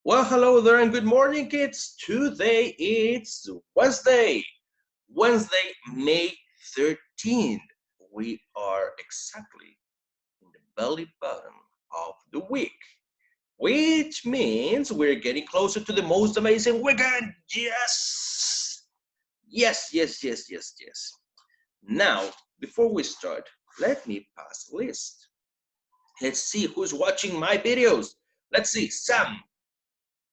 Well, hello there and good morning, kids. Today it's Wednesday, May 13th. We are exactly in the belly button of the week, which means we're getting closer to the most amazing weekend. Yes! Yes, yes, yes, yes, yes. Now, before we start, let me pass a list. Let's see who's watching my videos. Let's see, Sam,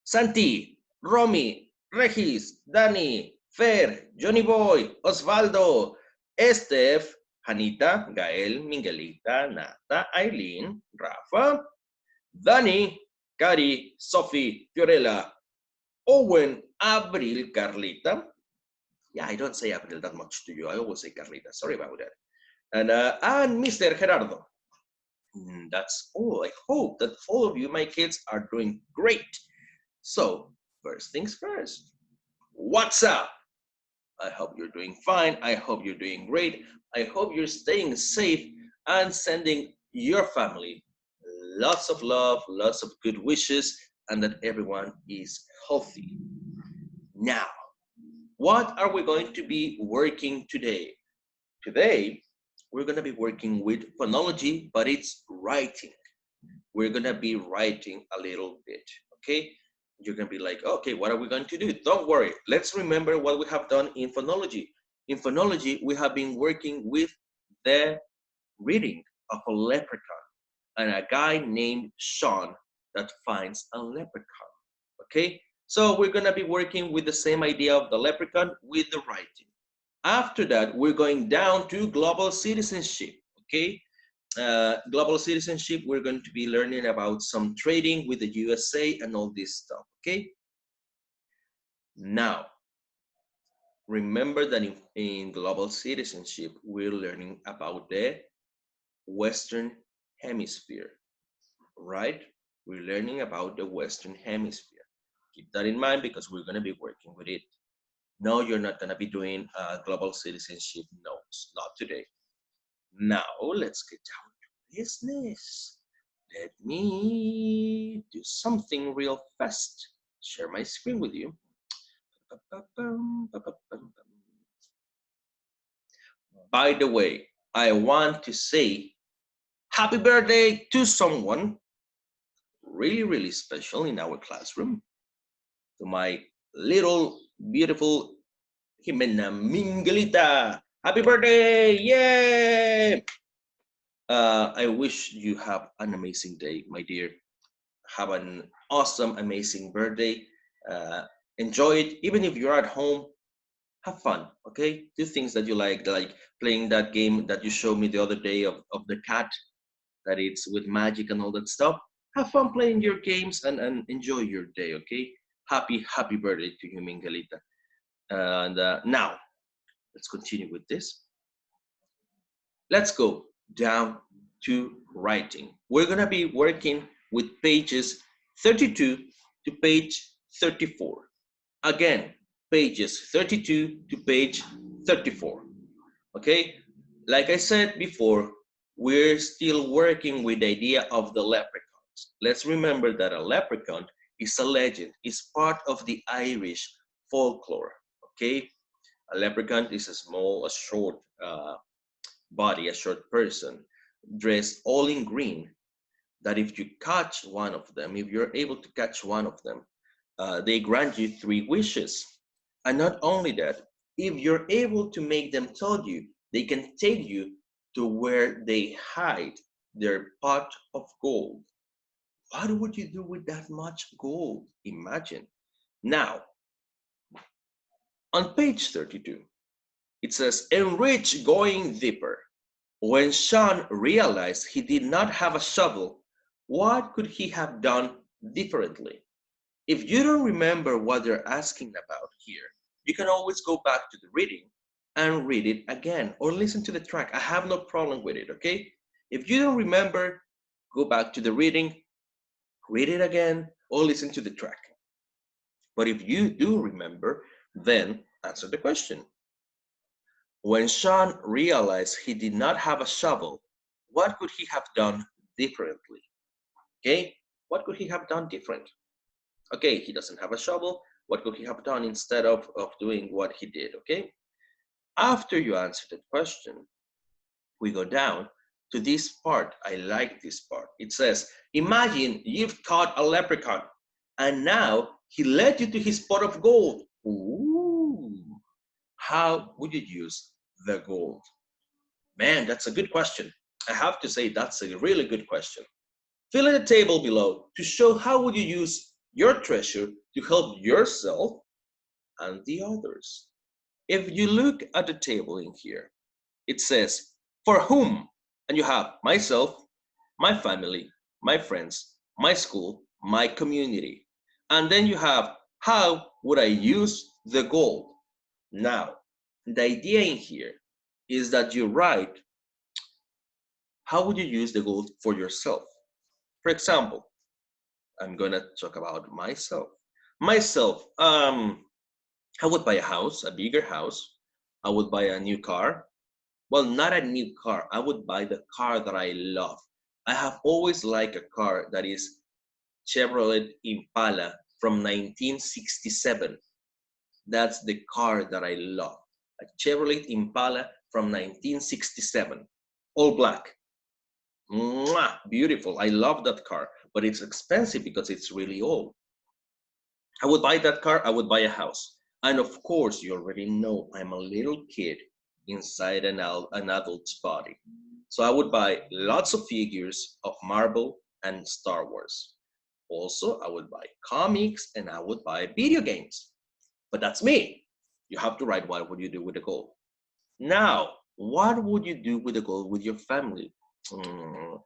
Santi, Romy, Regis, Dani, Fer, Johnny Boy, Osvaldo, Estef, Janita, Gael, Miguelita, Nata, Aileen, Rafa, Dani, Cari, Sophie, Fiorella, Owen, Abril, Carlita. Yeah, I don't say Abril that much to you. I always say Carlita. Sorry about that. And Mr. Gerardo. That's all. I hope that all of you, my kids, are doing great. So, first things first. What's up? I hope you're doing fine. I hope you're doing great. I hope you're staying safe and sending your family lots of love, lots of good wishes, and that everyone is healthy. Now, what are we going to be working today? Today, we're going to be working with phonology, but it's writing. We're going to be writing a little bit, okay? You're going to be like, okay, what are we going to do? Don't worry. Let's remember what we have done in phonology. In phonology, we have been working with the reading of a leprechaun and a guy named Sean that finds a leprechaun, okay? So we're going to be working with the same idea of the leprechaun with the writing. After that, we're going down to global citizenship, okay? Global citizenship, we're going to be learning about some trading with the USA and all this stuff, okay? Now, remember that in global citizenship, we're learning about the Western Hemisphere, right? We're learning about the Western Hemisphere. Keep that in mind because we're going to be working with it. No, you're not going to be doing global citizenship notes, not today. Now, let's get down to business. Let me do something real fast. Share my screen with you. By the way, I want to say happy birthday to someone really, really special in our classroom. To my little beautiful Jimena Mingelita. Happy birthday! Yay! I wish you have an amazing day, my dear. Have an awesome, amazing birthday. Uh, Enjoy it. Even if you're at home, have fun, okay? Do things that you like playing that game that you showed me the other day of the cat, that it's with magic and all that stuff. Have fun playing your games and enjoy your day, okay? Happy birthday to you, Miguelita. And now, let's continue with this. Let's go down to writing. We're going to be working with pages 32 to page 34. Again, pages 32 to page 34. Okay? Like I said before, we're still working with the idea of the leprechauns. Let's remember that a leprechaun is a legend, is part of the Irish folklore. Okay? A leprechaun is a small, a short body, a short person, dressed all in green, that if you catch one of them, if you're able to catch one of them, they grant you 3 wishes. And not only that, if you're able to make them tell you, they can take you to where they hide their pot of gold. What would you do with that much gold? Imagine. Now, on page 32, it says, enrich going deeper. When Sean realized he did not have a shovel, what could he have done differently? If you don't remember what they're asking about here, you can always go back to the reading and read it again or listen to the track. I have no problem with it, okay? If you don't remember, go back to the reading, read it again, or listen to the track. But if you do remember, then answer the question. When Sean realized he did not have a shovel, what could he have done differently? Okay, what could he have done different? Okay, he doesn't have a shovel. What could he have done instead of doing what he did? Okay, after you answer that question, we go down to this part. I like this part. It says, imagine you've caught a leprechaun and now he led you to his pot of gold. Ooh, how would you use the gold? Man, that's a good question. I have to say that's a really good question. Fill in the table below to show how would you use your treasure to help yourself and the others. If you look at the table in here, it says, for whom? And you have myself, my family, my friends, my school, my community. And then you have, how would I use the gold? Now, the idea in here is that you write, how would you use the gold for yourself? For example, I'm gonna talk about myself. Myself, I would buy a house, a bigger house. I would buy a new car. Well, not a new car. I would buy the car that I love. I have always liked a car that is Chevrolet Impala from 1967. That's the car that I love. A Chevrolet Impala from 1967. All black. Mwah, beautiful. I love that car, but it's expensive because it's really old. I would buy that car, I would buy a house. And of course, you already know I'm a little kid inside an adult's body. So I would buy lots of figures of Marvel and Star Wars. Also, I would buy comics and I would buy video games. But that's me. You have to write what would you do with the gold. Now, what would you do with the gold with your family? Mm,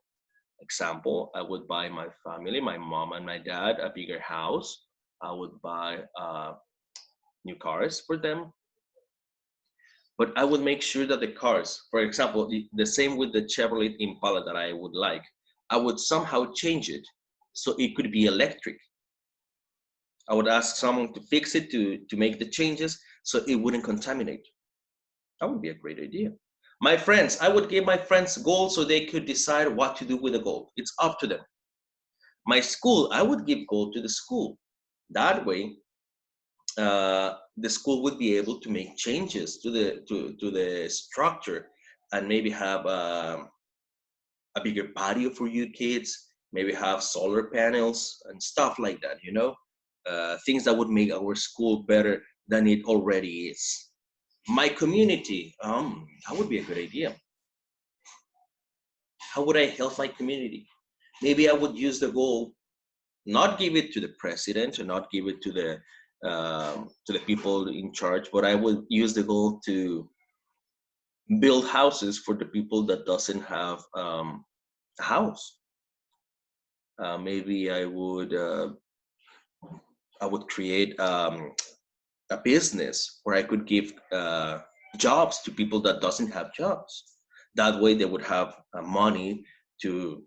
Example, I would buy my family, my mom and my dad, a bigger house. I would buy new cars for them, but I would make sure that the cars, for example, the same with the Chevrolet Impala that I would like, I would somehow change it so it could be electric. I would ask someone to fix it to make the changes so it wouldn't contaminate. That would be a great idea. My friends, I would give my friends gold so they could decide what to do with the gold. It's up to them. My school, I would give gold to the school. That way, the school would be able to make changes to the structure and maybe have a bigger patio for you kids, maybe have solar panels and stuff like that, things that would make our school better than it already is. My community, that would be a good idea. How would I help my community? Maybe I would use the goal, not give it to the president or not give it to the people in charge, but I would use the goal to build houses for the people that doesn't have a house. Maybe I would create a business where I could give jobs to people that doesn't have jobs. That way, they would have money to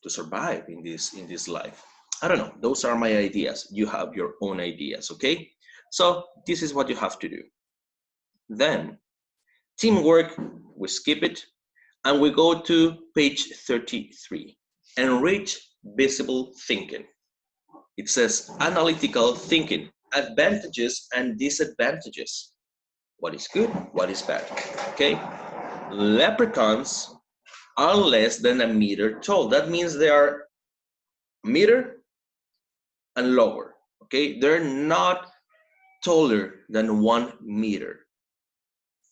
survive in this life. I don't know. Those are my ideas. You have your own ideas, okay? So this is what you have to do. Then teamwork, we skip it, and we go to page 33. Enrich visible thinking. It says analytical thinking, advantages and disadvantages. What is good? What is bad? Okay? Leprechauns are less than a meter tall. That means they are a meter and lower. Okay? They're not taller than 1 meter.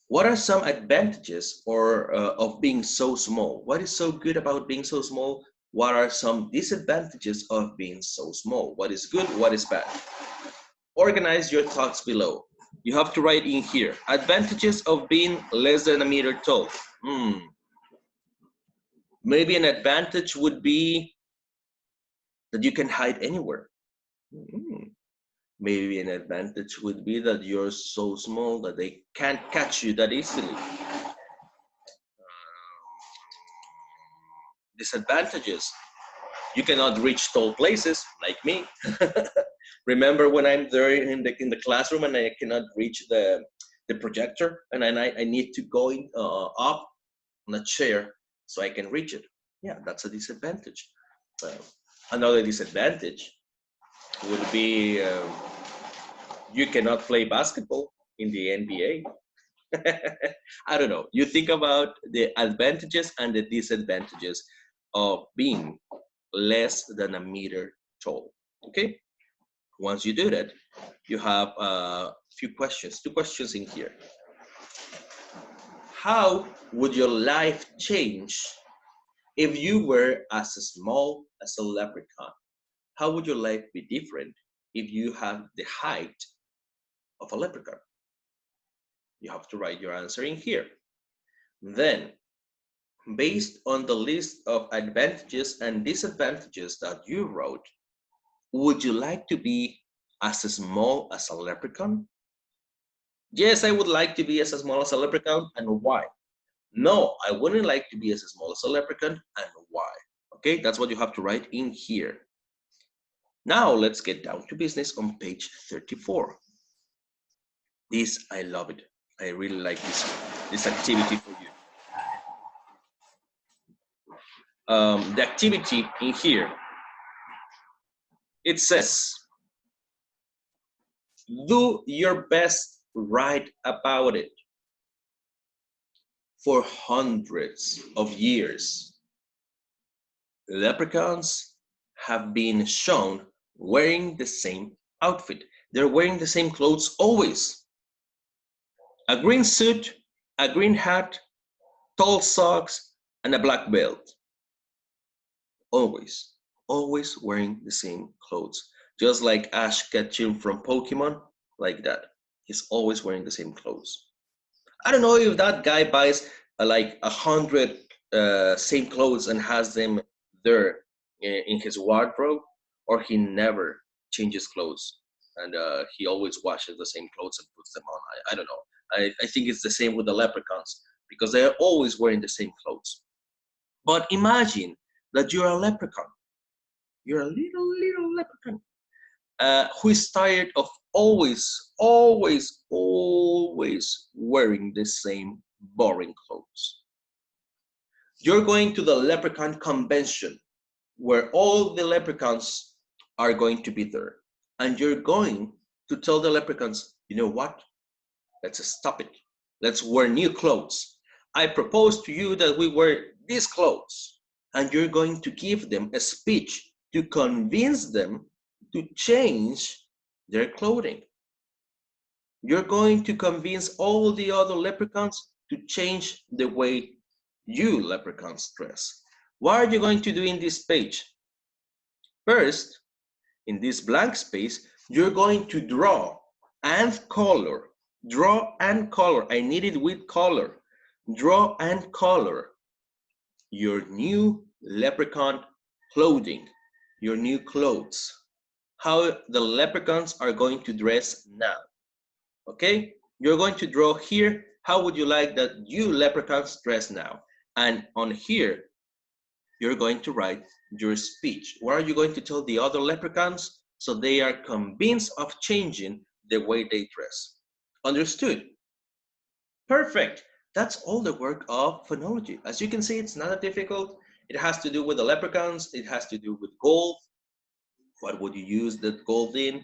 What are some advantages of being so small? What is so good about being so small? What are some disadvantages of being so small? What is good? What is bad? Organize your thoughts below. You have to write in here, advantages of being less than a meter tall. Maybe an advantage would be that you can hide anywhere. Maybe an advantage would be that you're so small that they can't catch you that easily. Disadvantages, you cannot reach tall places like me. Remember when I'm there in the classroom and I cannot reach the projector and I need to go up on a chair so I can reach it. Yeah, that's a disadvantage. Another disadvantage would be you cannot play basketball in the NBA. I don't know. You think about the advantages and the disadvantages of being less than a meter tall. Okay. Once you do that, you have a few questions, two questions in here. How would your life change if you were as small as a leprechaun? How would your life be different if you have the height of a leprechaun? You have to write your answer in here. Then, based on the list of advantages and disadvantages that you wrote, would you like to be as small as a leprechaun? Yes, I would like to be as small as a leprechaun, and why? No, I wouldn't like to be as small as a leprechaun, and why? Okay, that's what you have to write in here. Now let's get down to business on page 34. This, I love it. I really like this activity for you. The activity in here, it says, do your best, write about it. For hundreds of years, leprechauns have been shown wearing the same outfit. They're wearing the same clothes always. A green suit, a green hat, tall socks, and a black belt. Always, always wearing the same clothes. Just like Ash Ketchum from Pokemon, like that. He's always wearing the same clothes. I don't know if that guy buys like 100 same clothes and has them there in his wardrobe, or he never changes clothes and he always washes the same clothes and puts them on. I don't know. I think it's the same with the leprechauns because they are always wearing the same clothes. But imagine that you're a leprechaun. You're a little leprechaun who is tired of always wearing the same boring clothes. You're going to the leprechaun convention where all the leprechauns are going to be there. And you're going to tell the leprechauns, you know what? Let's stop it. Let's wear new clothes. I propose to you that we wear these clothes. And you're going to give them a speech to convince them to change their clothing. You're going to convince all the other leprechauns to change the way you leprechauns dress. What are you going to do in this page? First, in this blank space, you're going to draw and color. Draw and color. I need it with color. Draw and color your new leprechaun clothing, your new clothes. How the leprechauns are going to dress now. Okay? You're going to draw here. How would you like that you leprechauns dress now? And on here, you're going to write your speech. What are you going to tell the other leprechauns so they are convinced of changing the way they dress? Understood? Perfect. That's all the work of phonology. As you can see, it's not that difficult. It has to do with the leprechauns. It has to do with gold. What would you use that gold in?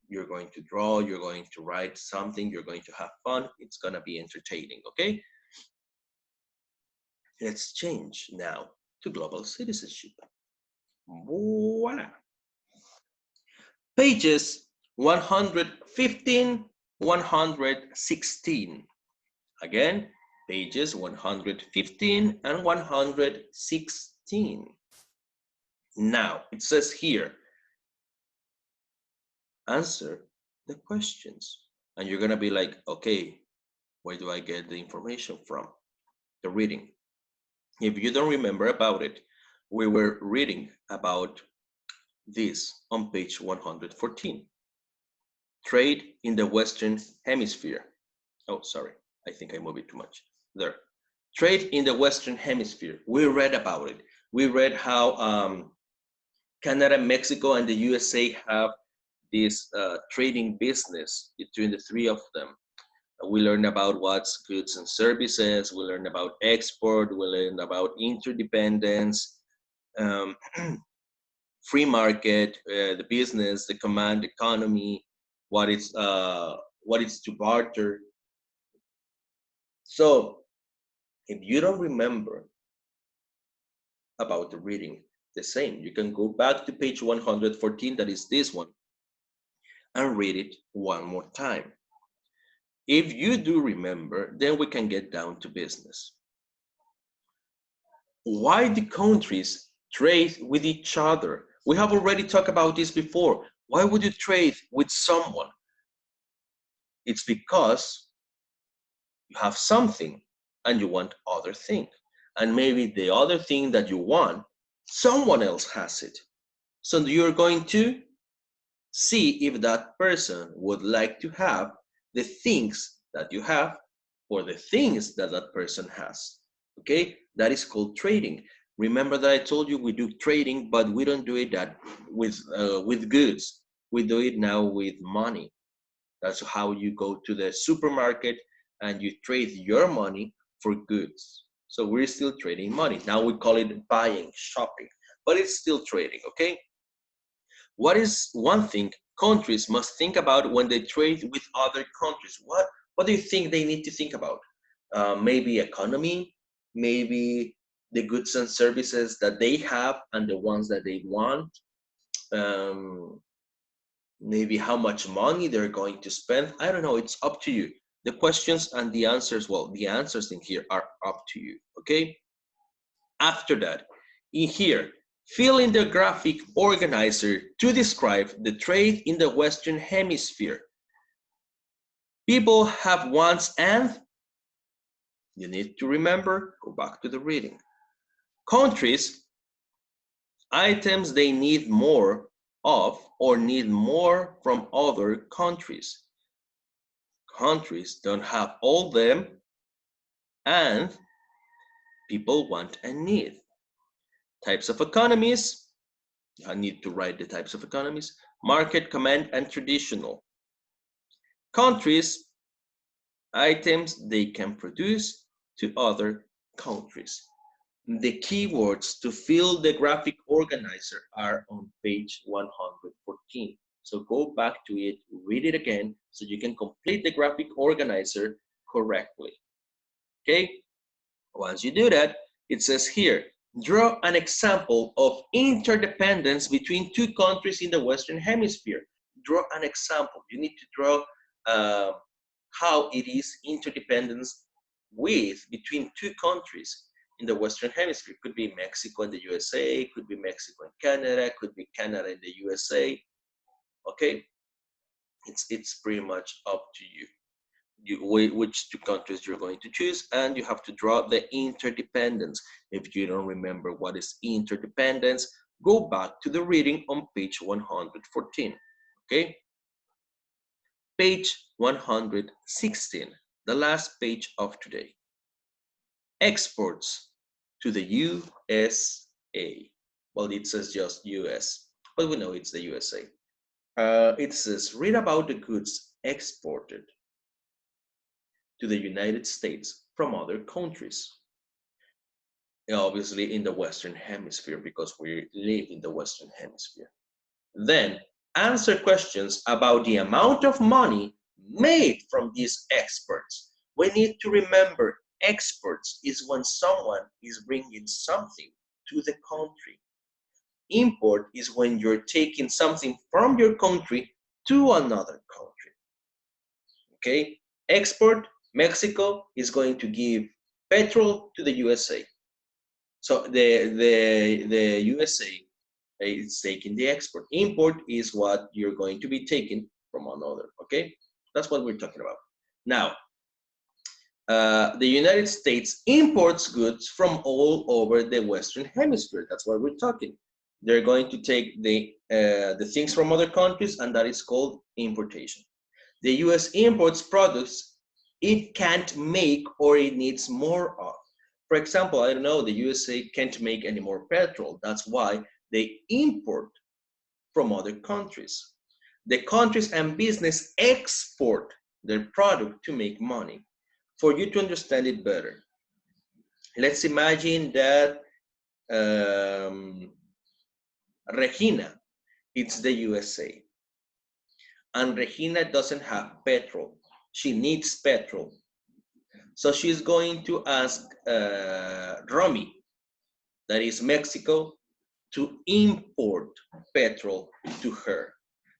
You're going to draw, you're going to write something, you're going to have fun. It's going to be entertaining, okay? Let's change now to global citizenship. Voila. Pages 115, 116. Again, pages 115 and 116. Now, it says here, answer the questions. And you're going to be like, okay, where do I get the information from? The reading. If you don't remember about it, we were reading about this on page 114. Trade in the Western Hemisphere. Oh, sorry, I think I moved it too much. There. Trade in the Western Hemisphere. We read about it. We read how Canada, Mexico, and the USA have this trading business between the three of them. We learn about what's goods and services. We learn about export. We learn about interdependence. free market, the business, the command economy, what is to barter. So if you don't remember about the reading, the same, you can go back to page 114, that is this one, and read it one more time. If you do remember, then we can get down to business. Why do countries trade with each other? We have already talked about this before. Why would you trade with someone? It's because you have something and you want other thing. And maybe the other thing that you want, someone else has it. So you're going to see if that person would like to have the things that you have or the things that that person has. Okay, that is called trading. Remember that I told you we do trading, but we don't do it that with goods. We do it now with money. That's how you go to the supermarket and you trade your money for goods. So we're still trading money. Now we call it buying, shopping, but it's still trading, okay? What is one thing countries must think about when they trade with other countries? What do you think they need to think about? Maybe economy, maybe the goods and services that they have and the ones that they want. Um, Maybe how much money they're going to spend. I don't know, it's up to you. The questions and the answers, well, the answers in here are up to you, okay? After that, in here, fill in the graphic organizer to describe the trade in the Western Hemisphere. People have wants and, you need to remember, go back to the reading. Countries, items they need more of or need more from other countries. Countries don't have all them, and people want and need. Types of economies, I need to write the types of economies. Market, command, and traditional. Countries, items they can produce to other countries. The keywords to fill the graphic organizer are on page 114. So go back to it, read it again, so you can complete the graphic organizer correctly. Okay? Once you do that, it says here, draw an example of interdependence between two countries in the Western Hemisphere. Draw an example. You need to draw how it is interdependence between two countries in the Western Hemisphere. Could be Mexico and the USA, could be Mexico and Canada, could be Canada and the USA. Okay, it's pretty much up to you. Which two countries you're going to choose, and you have to draw the interdependence. If you don't remember what is interdependence, go back to the reading on page 114. Okay, page 116, the last page of today. Exports to the USA. Well, it says just US, but we know it's the USA. It says, read about the goods exported to the United States from other countries. Obviously in the Western Hemisphere, because we live in the Western Hemisphere. Then answer questions about the amount of money made from these exports. We need to remember, exports is when someone is bringing something to the country. Import is when you're taking something from your country to another country. Okay, export, Mexico is going to give petrol to the USA. So the USA is taking the export. Import is what you're going to be taking from another, okay? That's what we're talking about. Now, the United States imports goods from all over the Western Hemisphere. That's what we're talking. They're going to take the things from other countries, and that is called importation. The US imports products it can't make or it needs more of. For example, I don't know, the USA can't make any more petrol. That's why they import from other countries. The countries and business export their product to make money. For you to understand it better, let's imagine that Regina, it's the USA. And Regina doesn't have petrol. She needs petrol. So she's going to ask Romy, that is Mexico, to import petrol to her.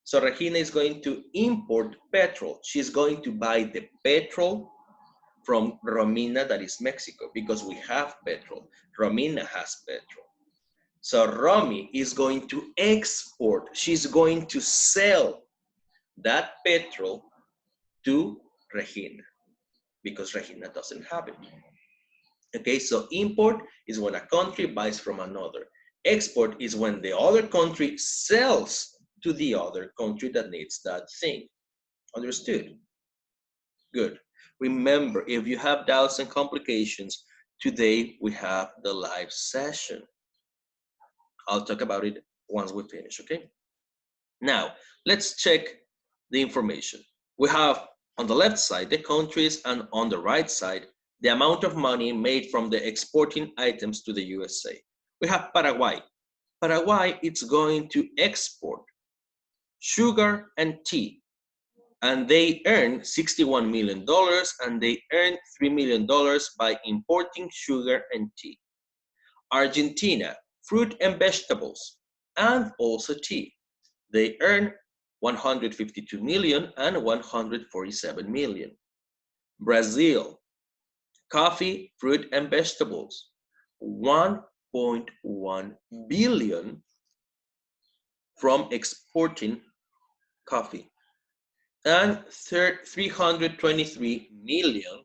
So Regina is going to import petrol. She's going to buy the petrol from Romina, that is Mexico, because we have petrol. Romina has petrol. So Romy is going to export. She's going to sell that petrol to Regina because Regina doesn't have it. Okay, so import is when a country buys from another. Export is when the other country sells to the other country that needs that thing. Understood? Good. Remember, if you have doubts and complications, today we have the live session. I'll talk about it once we finish, okay? Now, let's check the information. We have on the left side the countries and on the right side the amount of money made from the exporting items to the USA. We have Paraguay. Paraguay is going to export sugar and tea, and they earn $61 million and they earn $3 million by importing sugar and tea. Argentina, fruit and vegetables, and also tea. They earn 152 million and 147 million. Brazil, coffee, fruit, and vegetables, 1.1 billion from exporting coffee, and 323 million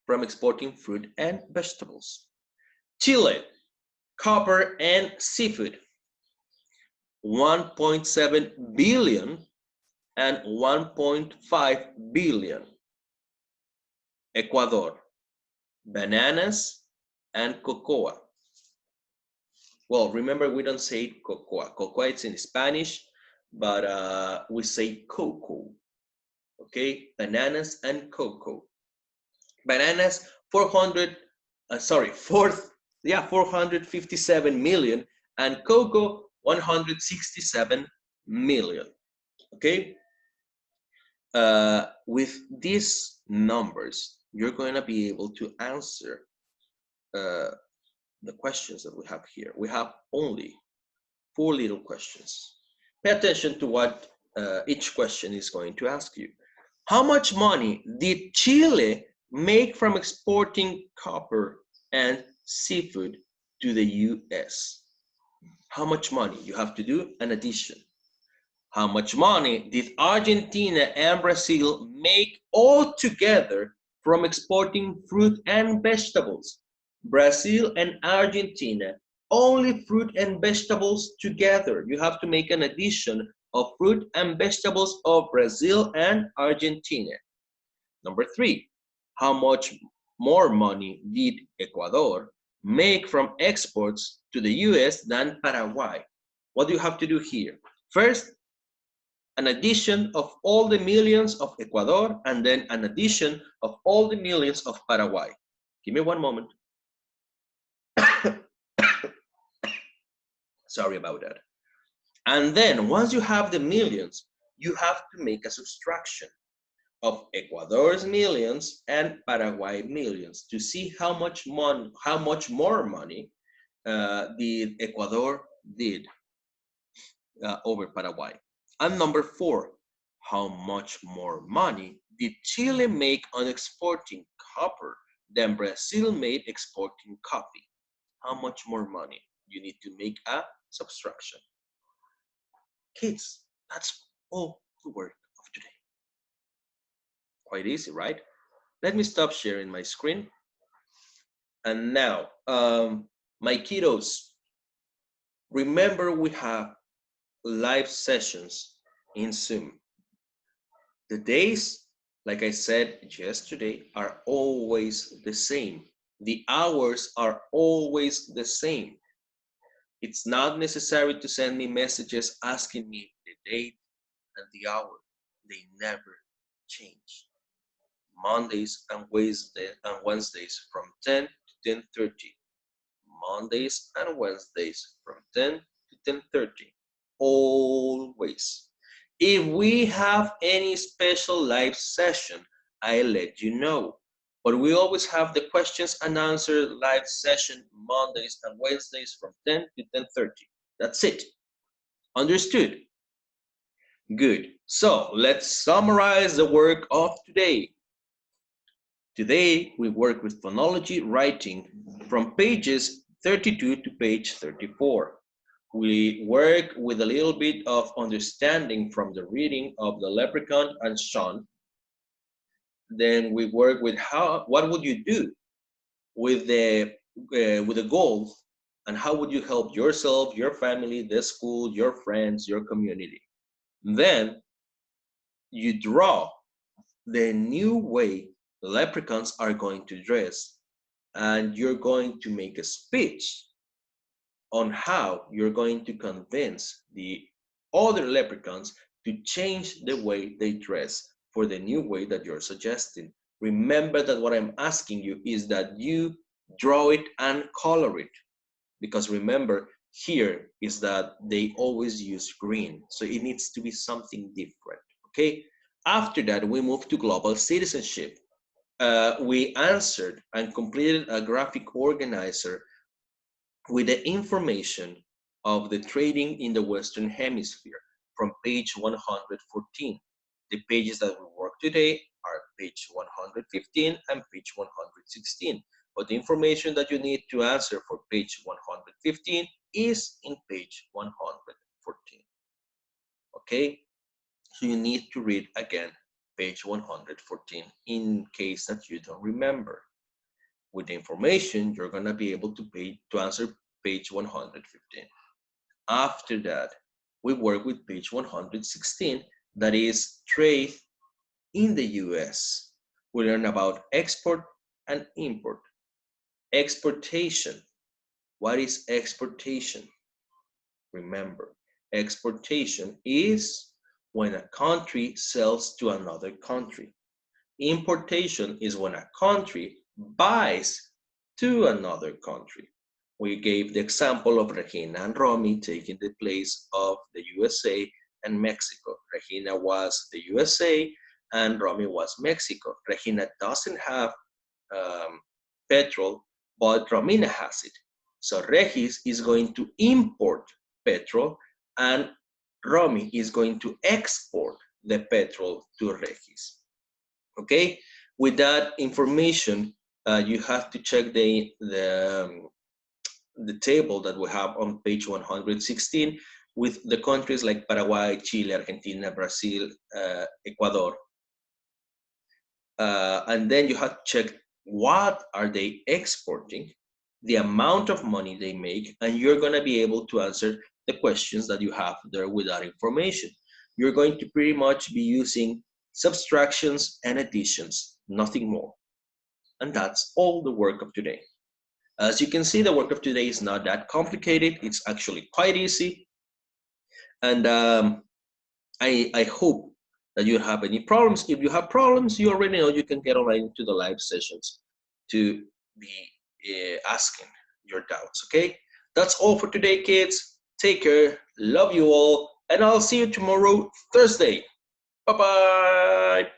from exporting fruit and vegetables. Chile, copper and seafood, 1.7 billion and 1.5 billion. Ecuador, bananas and cocoa. Well, remember, we don't say cocoa. Cocoa, it's in Spanish, but we say cocoa. Okay, bananas and cocoa. Bananas, 457 million, and cocoa, 167 million. Okay, with these numbers, you're going to be able to answer the questions that we have here. We have only 4 little questions. Pay attention to what each question is going to ask you. How much money did Chile make from exporting copper and seafood to the US? How much money? You have to do an addition. How much money did Argentina and Brazil make all together from exporting fruit and vegetables? Brazil and Argentina, only fruit and vegetables together. You have to make an addition of fruit and vegetables of Brazil and Argentina. Number 3, how much more money did Ecuador make from exports to the US than Paraguay? What do you have to do here? First, an addition of all the millions of Ecuador, and then an addition of all the millions of Paraguay. Give me one moment. Sorry about that. And then once you have the millions, you have to make a subtraction of Ecuador's millions and Paraguay millions to see how much more money did Ecuador did over Paraguay. And number 4, how much more money did Chile make on exporting copper than Brazil made exporting coffee? How much more money? You need to make a subtraction. Kids, that's all the work of today. Quite easy, right? Let me stop sharing my screen. And now, my kiddos, remember we have live sessions in Zoom. The days, like I said yesterday, are always the same. The hours are always the same. It's not necessary to send me messages asking me the date and the hour. They never change. Mondays and Wednesdays from 10 to 10:30. Mondays and Wednesdays from 10 to 10:30. Always. If we have any special live session, I'll let you know. But we always have the questions and answer live session Mondays and Wednesdays from 10 to 10:30. That's it. Understood? Good. So let's summarize the work of today. Today, we work with phonology writing from pages 32 to page 34. We work with a little bit of understanding from the reading of the leprechaun and Sean. Then we work with what would you do with the goal, and how would you help yourself, your family, the school, your friends, your community. Then you draw the new way the leprechauns are going to dress, and you're going to make a speech on how you're going to convince the other leprechauns to change the way they dress for the new way that you're suggesting. Remember that what I'm asking you is that you draw it and color it, because remember here is that they always use green, so it needs to be something different. Okay, after that we move to global citizenship. We answered and completed a graphic organizer with the information of the trading in the Western Hemisphere from page 114. The pages that we work today are page 115 and page 116. But the information that you need to answer for page 115 is in page 114. Okay? So you need to read again page 114 in case that you don't remember. With the information, you're going to be able to answer page 115. After that, we work with page 116, that is trade in the US. We learn about export and import. Exportation. What is exportation? Remember, exportation is when a country sells to another country. Importation is when a country buys to another country. We gave the example of Regina and Romy taking the place of the USA and Mexico. Regina was the USA and Romy was Mexico. Regina doesn't have petrol, but Romina has it. So Regis is going to import petrol and Romy is going to export the petrol to Regis. Okay, with that information, you have to check the table that we have on page 116 with the countries like Paraguay, Chile, Argentina, Brazil, Ecuador. And then you have to check what are they exporting, the amount of money they make, and you're going to be able to answer the questions that you have there with that information. You're going to pretty much be using subtractions and additions, nothing more. And that's all the work of today. As you can see, the work of today is not that complicated. It's actually quite easy. And I hope that you have any problems. If you have problems, you already know you can get online to the live sessions to be asking your doubts, okay? That's all for today, kids. Take care. Love you all. And I'll see you tomorrow, Thursday. Bye-bye.